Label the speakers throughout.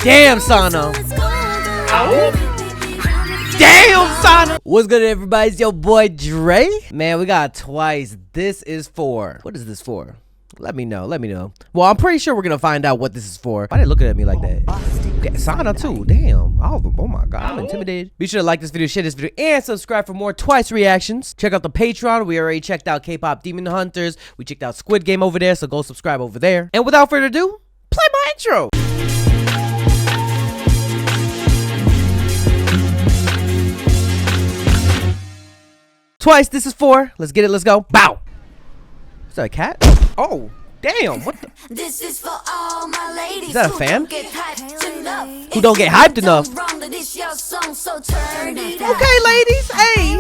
Speaker 1: Damn, Sana. Damn, Sana. What's good, everybody? It's your boy Dre. Man, we got twice. This is for. What is this for? Let me know. Let me know. Well, I'm pretty sure we're gonna find out what this is for. Why are they looking at me like that? Yeah, Sana too. Damn. Oh my god, I'm intimidated. Be sure to like this video, share this video, and subscribe for more Twice reactions. Check out the Patreon. We already checked out K-pop Demon Hunters. We checked out Squid Game over there, so go subscribe over there. And without further ado, play my intro. Twice, this is for. Let's get it, let's go. Bow. Is that a cat? Oh, damn. What the? This is for all my ladies. Is that a fan? Who don't get hyped enough? Okay, ladies. Hey.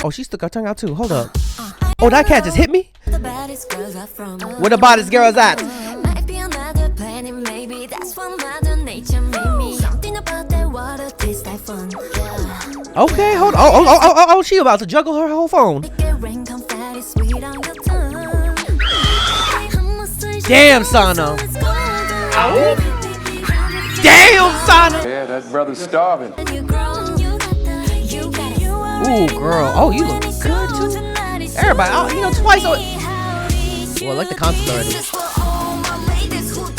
Speaker 1: Oh, she stuck her tongue out too. Hold up. Oh, that cat just hit me? Where the baddest girls at? Okay, hold on. Oh, she about to juggle her whole phone. Damn, Sana. Damn, Sana.
Speaker 2: Yeah, that brother's starving.
Speaker 1: Ooh, girl. Oh, you look good too. Everybody, oh, you know, Twice. Oh, I like the concert already.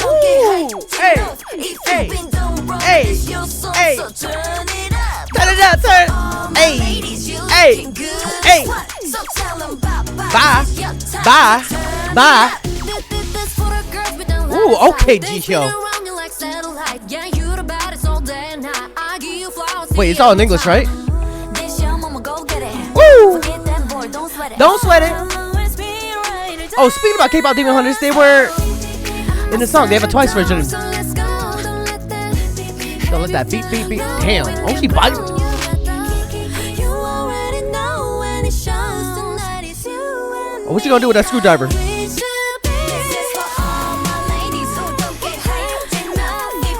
Speaker 1: Ooh, hey, hey, hey, hey. Turn it up, turn. Hey, hey, hey. Bye, bye, bye. Ooh, okay, G-Show. Wait, it's all in English, right? Ooh. Don't sweat it. Oh, speaking about K-pop Demon Hunters, they were in the song. They have a Twice version. Don't let that beat. Damn. Oh, she bites. Oh, what you gonna do with that screwdriver?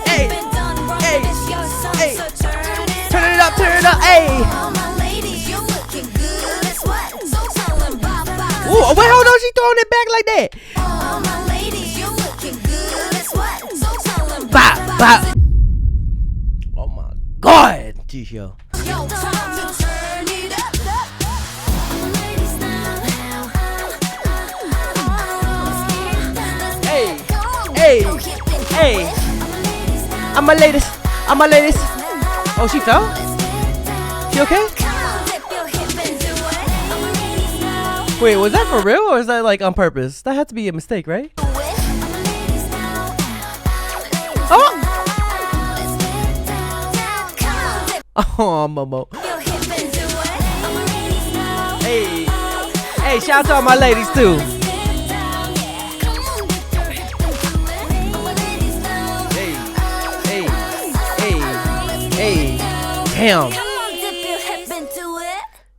Speaker 1: Hey, hey, hey. Turn it up, hey. Ooh, wait, hold on. She throwing it back like that. Bop, bop. God, G-Show. Hey, hey, hey. I'm my latest. Oh, she fell? She okay? Wait, was that for real or is that like on purpose? That had to be a mistake, right? Oh! Oh, Momo. Hey, hey, shout out to all my ladies too. Hey, hey, hey, hey, damn.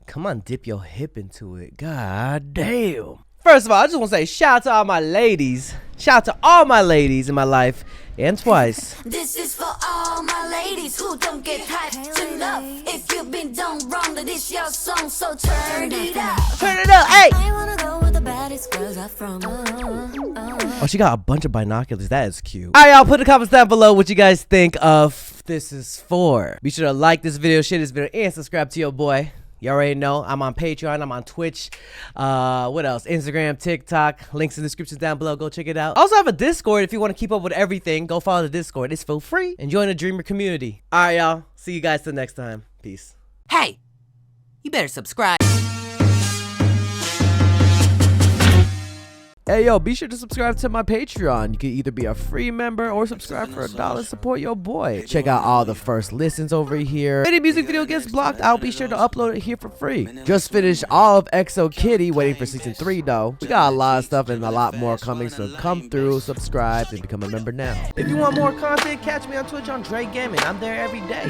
Speaker 1: Come on, dip your hip into it. God damn. First of all, I just want to say shout out to all my ladies. Shout out to all my ladies in my life and Twice. This is for all my ladies who don't get hyped enough. If you've been done wrong, then this your song, so turn it up. Turn it up, hey! Oh, she got a bunch of binoculars. That is cute. All right, y'all, put in the comments down below what you guys think of This Is For. Be sure to like this video, share this video, and subscribe to your boy. You already know I'm on Patreon, I'm on Twitch, what else? Instagram, TikTok, links in the description down below. Go check it out. I also have a Discord if you want to keep up with everything. Go follow the Discord. It's for free and join the Dreamer community. All right, y'all. See you guys till next time. Peace.
Speaker 3: Hey, you better subscribe.
Speaker 1: Hey, yo, be sure to subscribe to my Patreon. You can either be a free member or subscribe for $1. Support your boy. Check out all the first listens over here. If any music video gets blocked, I'll be sure to upload it here for free. Just finished all of EXO Kitty, waiting for season 3 though. We got a lot of stuff and a lot more coming, so come through, subscribe, and become a member now. If you want more content, catch me on Twitch on JREAMERS. I'm there every day.